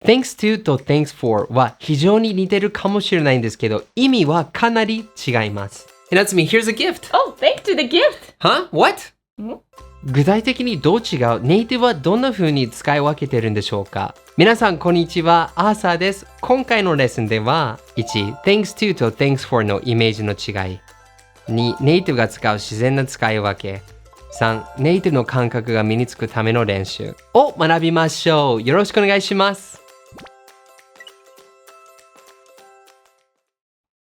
Thanks to と Thanks for は非常に似てるかもしれないんですけど、意味はかなり違います。And that's me. Here's a gift. Oh, thanks to the gift. Huh? What? 具体的にどう違う？ネイティブはどんな風に使い分けてるんでしょうか？皆さんこんにちは、アーサーです。今回のレッスンでは、1、Thanks to と Thanks for のイメージの違い。2、ネイティブが使う自然な使い分け。3、ネイティブの感覚が身につくための練習を学びましょう。よろしくお願いします。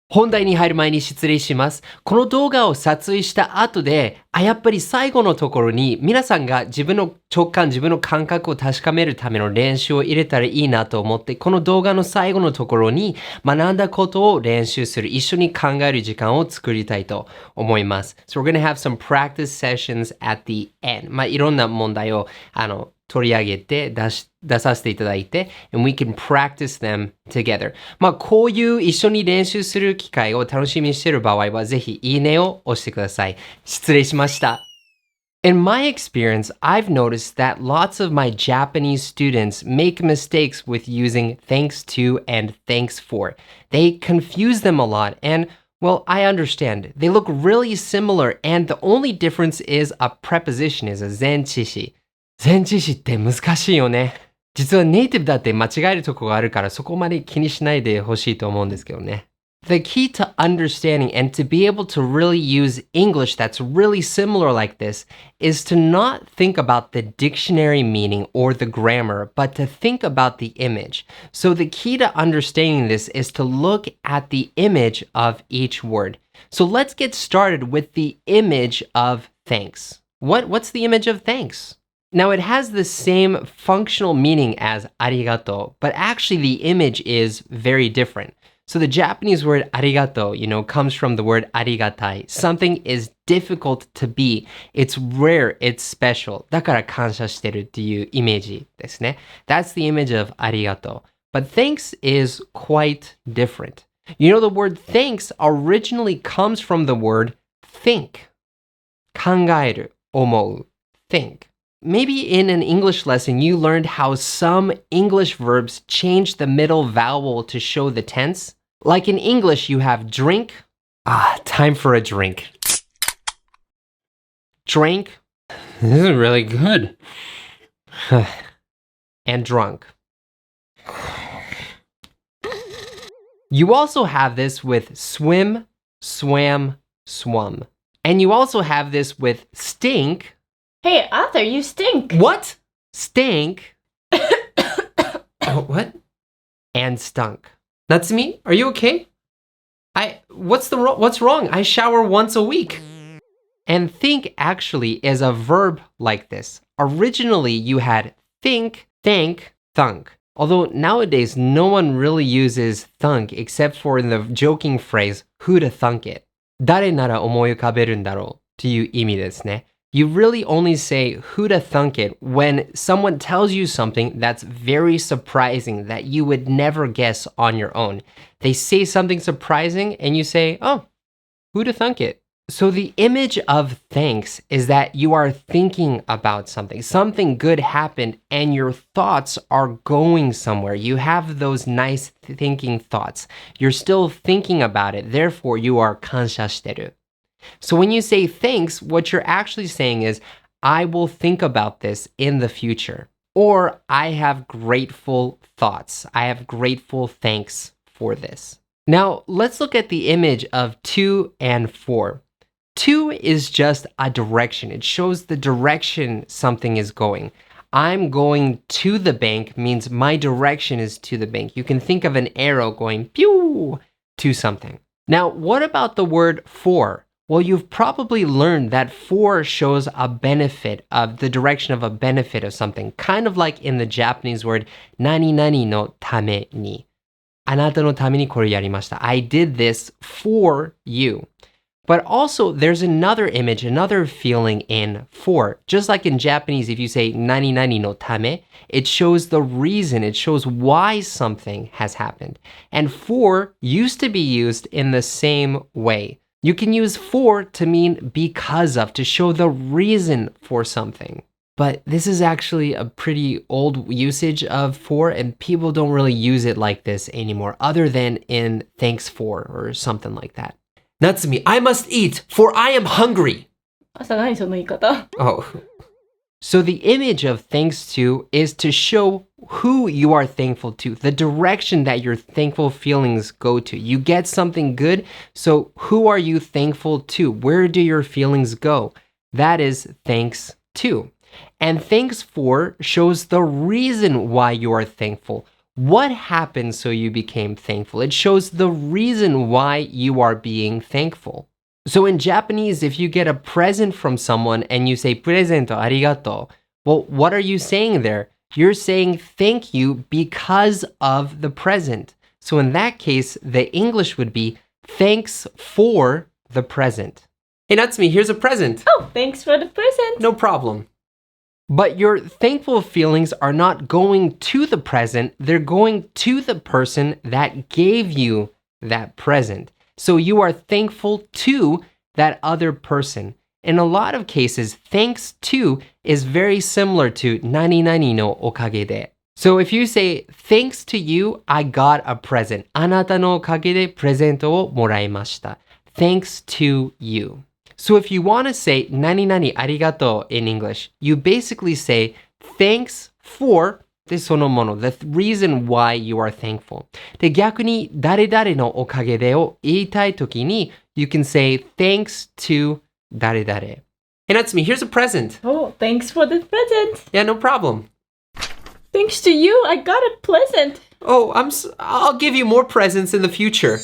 本題に入る前に失礼します。この動画を撮影した後で、やっぱり最後のところに皆さんが自分の直感、自分の感覚を確かめるための練習を入れたらいいなと思って、この動画の最後のところに学んだことを練習する、一緒に考える時間を作りたいと思います。So we're gonna have some practice sessions at the end. いろんな問題を取り上げて出させていただいて and we can practice them together. こういう一緒に練習する機会を楽しみにしている場合はぜひいいねを押してください。失礼しました。In my experience, I've noticed that lots of my Japanese students make mistakes with using thanks to and thanks for. They confuse them a lot and well, I understand. They look really similar and the only difference is a preposition is a 前置詞。前置詞って難しいよね。実はネイティブだって間違えるとこがあるからそこまで気にしないでほしいと思うんですけどね。The key to understanding and to be able to really use English that's really similar like this is to not think about the dictionary meaning or the grammar, but to think about the image. So the key to understanding this is to look at the image of each word. So let's get started with the image of thanks. What's the image of thanks? Now, it has the same functional meaning as arigato, but actually the image is very different. So the Japanese word arigato, comes from the word arigatai. Something is difficult to be. It's rare, it's special. だから感謝してるっていうイメージですね。That's the image of arigato. But thanks is quite different. The word thanks originally comes from the word think. 考える、思う、think.Maybe in an English lesson, you learned how some English verbs change the middle vowel to show the tense. Like in English, you have drink. Time for a drink. Drank. This is really good. And drunk. You also have this with swim, swam, swum. And you also have this with stink.Hey, Arthur, you stink. What? Stink? What? And stunk. Natsumi, are you okay? What's wrong? I shower once a week. And think actually is a verb like this. Originally, you had think, thank, thunk. Although nowadays, no one really uses thunk except for in the joking phrase, who'da thunk it? 誰なら思い浮かべるんだろうという意味ですね。You really only say who'da thunk it when someone tells you something that's very surprising that you would never guess on your own. They say something surprising and you say, oh, who'da thunk it? So the image of thanks is that you are thinking about something. Something good happened and your thoughts are going somewhere. You have those nice thinking thoughts. You're still thinking about it. Therefore, you are 感謝してる. So when you say thanks, what you're actually saying is, I will think about this in the future. Or I have grateful thoughts. I have grateful thanks for this. Now, let's look at the image of to and for. To is just a direction. It shows the direction something is going. I'm going to the bank means my direction is to the bank. You can think of an arrow going pew to something. Now, what about the word for?Well, you've probably learned that for shows a benefit of the direction of a benefit of something, kind of like in the Japanese word 何々のために。あなたのためにこれやりました。I did this for you. But also, there's another image, another feeling in for. Just like in Japanese, if you say 何々のため, it shows the reason, it shows why something has happened. And for used to be used in the same way.You can use for to mean because of, to show the reason for something. But this is actually a pretty old usage of for, and people don't really use it like this anymore, other than in thanks for or something like that. Natsumi, I must eat, for I am hungry. 朝何その言い方 Oh. So the image of thanks to is to show who you are thankful to, the direction that your thankful feelings go to. You get something good, so who are you thankful to? Where do your feelings go? That is thanks to. And thanks for shows the reason why you are thankful. What happened so you became thankful? It shows the reason why you are being thankful. So in Japanese, if you get a present from someone and you say プレゼントありがとう, well, what are you saying there? You're saying thank you because of the present. So in that case, the English would be thanks for the present. Hey, Natsumi, here's a present. Oh, thanks for the present. No problem. But your thankful feelings are not going to the present, they're going to the person that gave you that present. So you are thankful to that other person. In a lot of cases, thanks to is very similar to 何々のおかげで. So if you say, thanks to you, I got a present. あなたのおかげでプレゼントをもらいました. Thanks to you. So if you want to say 何々ありがとう in English, you basically say thanks for でそのもの the reason why you are thankful. で逆に誰々のおかげでを言いたいときに you can say thanks to 誰々. Hey Natsumi, here's a present. Oh, thanks for the present. Yeah, no problem. Thanks to you, I got a present. Oh, I'll give you more presents in the future.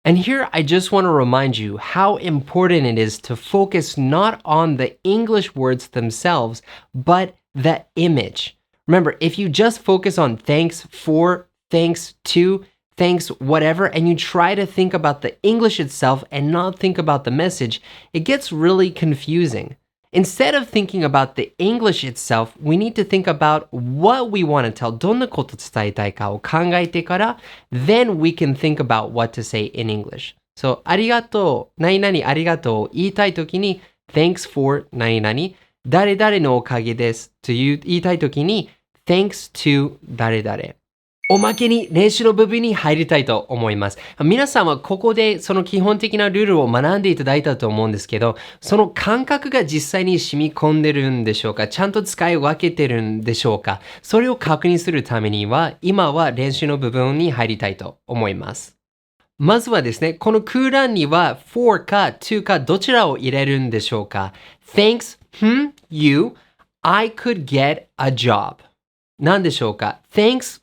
And here I just want to remind you how important it is to focus not on the English words themselves, but the image. Remember, if you just focus on thanks for, thanks to, thanks whatever, and you try to think about the English itself and not think about the message, it gets really confusing. Instead of thinking about the English itself, we need to think about what we want to tell, どんなこと伝えたいかを考えてから then we can think about what to say in English. So, ありがとう、何々ありがとうを言いたいときに thanks for 何々、誰々のおかげですと言いたいときに thanks to 誰々。おまけに練習の部分に入りたいと思います。皆さんはここでその基本的なルールを学んでいただいたと思うんですけど、その感覚が実際に染み込んでるんでしょうか？ちゃんと使い分けてるんでしょうか？それを確認するためには、今は練習の部分に入りたいと思います。まずはですね、この空欄には for か to かどちらを入れるんでしょうか？ Thanks, you, I could get a job. 何でしょうか？ Thanks,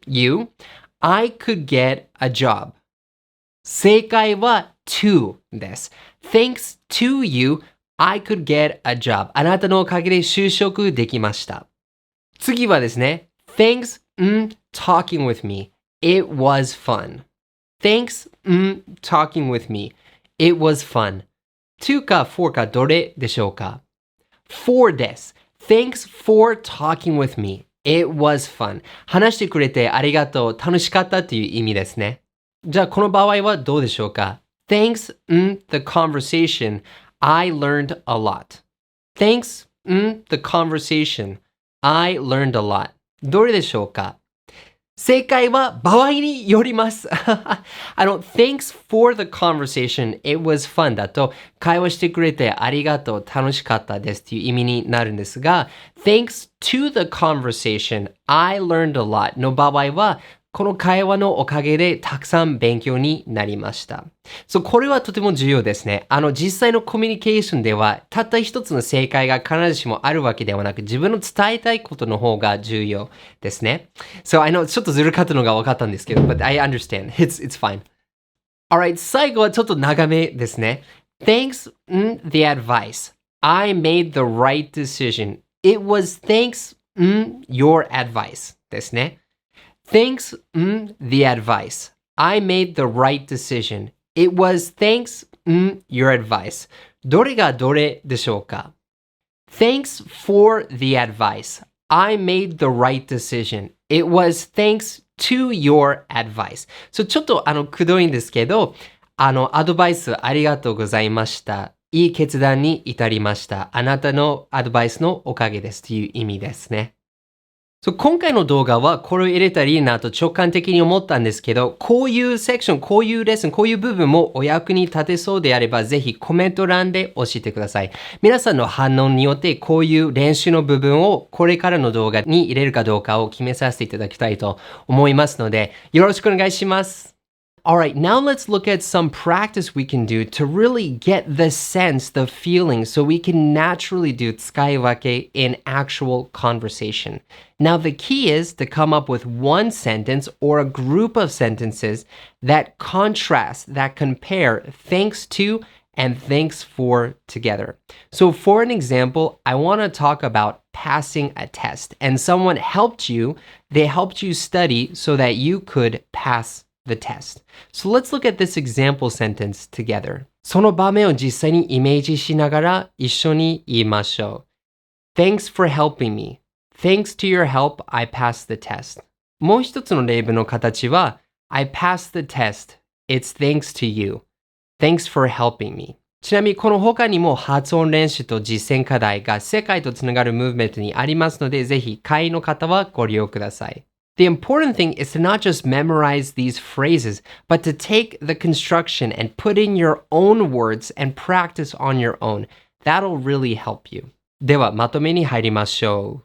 you, I could get a job. 正解は to です。Thanks to you, I could get a job. あなたのおかげで就職できました。次はですね、Thanks, talking with me. It was fun. Thanks, talking with me. It was fun. to か for かどれでしょうか？ for です。Thanks for talking with me.It was fun. 話してくれてありがとう。楽しかったという意味ですね。じゃあこの場合はどうでしょうか？ Thanks, the conversation. I learned a lot. Thanks, the conversation. I learned a lot. どれでしょうか？正解は場合によります。Thanks for the conversation. It was fun だと会話してくれてありがとう。楽しかったですという意味になるんですが、Thanks to the conversation. I learned a lot の場合は、この会話のおかげでたくさん勉強になりました。これはとても重要ですね。実際のコミュニケーションでは、たった一つの正解が必ずしもあるわけではなく、自分の伝えたいことの方が重要ですね。I know ちょっとずるかったのが分かったんですけど、but I understand. It's fine. Alright, 最後はちょっと長めですね。Thanks, the advice. I made the right decision. It was thanks, your advice ですね。Thanks, the advice. I made the right decision. It was thanks, your advice. どれがどれでしょうか？ Thanks for the advice. I made the right decision. It was thanks to your advice. ちょっとくどいんですけど、アドバイスありがとうございました。いい決断に至りました。あなたのアドバイスのおかげですという意味ですね。今回の動画はこれを入れたらいいなと直感的に思ったんですけど、こういうセクション、こういうレッスン、こういう部分もお役に立てそうであれば、ぜひコメント欄で教えてください。皆さんの反応によってこういう練習の部分をこれからの動画に入れるかどうかを決めさせていただきたいと思いますので、よろしくお願いします。Alright, now let's look at some practice we can do to really get the sense, the feeling, so we can naturally do 使い分け in actual conversation. Now, the key is to come up with one sentence or a group of sentences that contrast, that compare thanks to and thanks for together. So for an example, I want to talk about passing a test and someone helped you, they helped you study so that you could pass the test. So let's look at this example sentence together. その場面を実際にイメージしながら一緒に言いましょう。Thanks for helping me. Thanks to your help, I passed the test. もう一つの例文の形は I passed the test. It's thanks to you. Thanks for helping me. ちなみにこの他にも発音練習と実践課題が世界とつながるムーブメントにありますので、ぜひ会員の方はご利用ください。The important thing is to not just memorize these phrases, but to take the construction and put in your own words and practice on your own. That'll really help you. ではまとめに入りましょ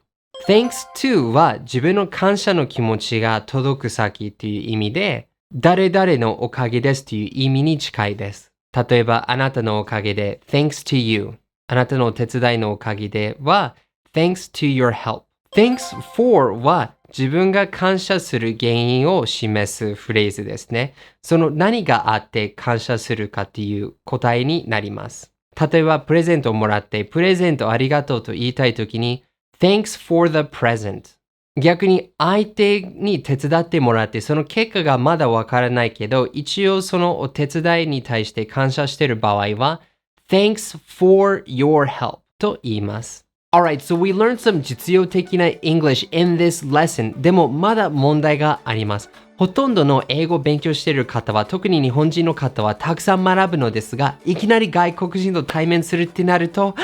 う。Thanks to は自分の感謝の気持ちが届く先という意味で、誰々のおかげですという意味に近いです。例えばあなたのおかげで Thanks to you。あなたの手伝いのおかげでは Thanks to your help。Thanks for は自分が感謝する原因を示すフレーズですね。その何があって感謝するかっていう答えになります。例えばプレゼントをもらってプレゼントありがとうと言いたいときに Thanks for the present。逆に相手に手伝ってもらってその結果がまだわからないけど一応そのお手伝いに対して感謝している場合は Thanks for your help と言います。Alright, so we learned some 実用的な English in this lesson. でもまだ問題があります。ほとんどの英語を勉強している方は、特に日本人の方はたくさん学ぶのですが、いきなり外国人と対面するってなると、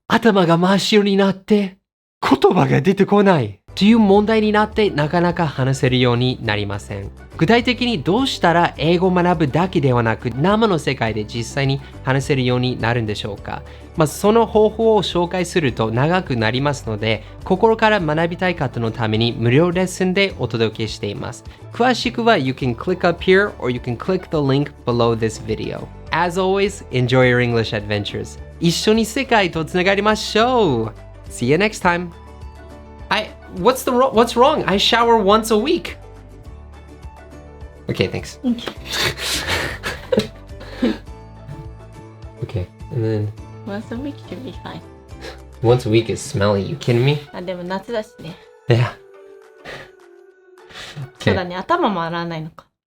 頭が真っ白になって言葉が出てこないという問題になってなかなか話せるようになりません。具体的にどうしたら英語を学ぶだけではなく生の世界で実際に話せるようになるんでしょうか。その方法を紹介すると長くなりますので、心から学びたい方のために無料レッスンでお届けしています。詳しくは You can click up here or you can click the link below this video. As always, enjoy your English adventures. 一緒に世界とつながりましょう。See you next time. What's wrong? I shower once a week. Okay, thanks. Okay, and then Once a week should be fine. once a week is smelly. You kidding me? でも夏だしね。Yeah. そうだね、頭も洗わないのか。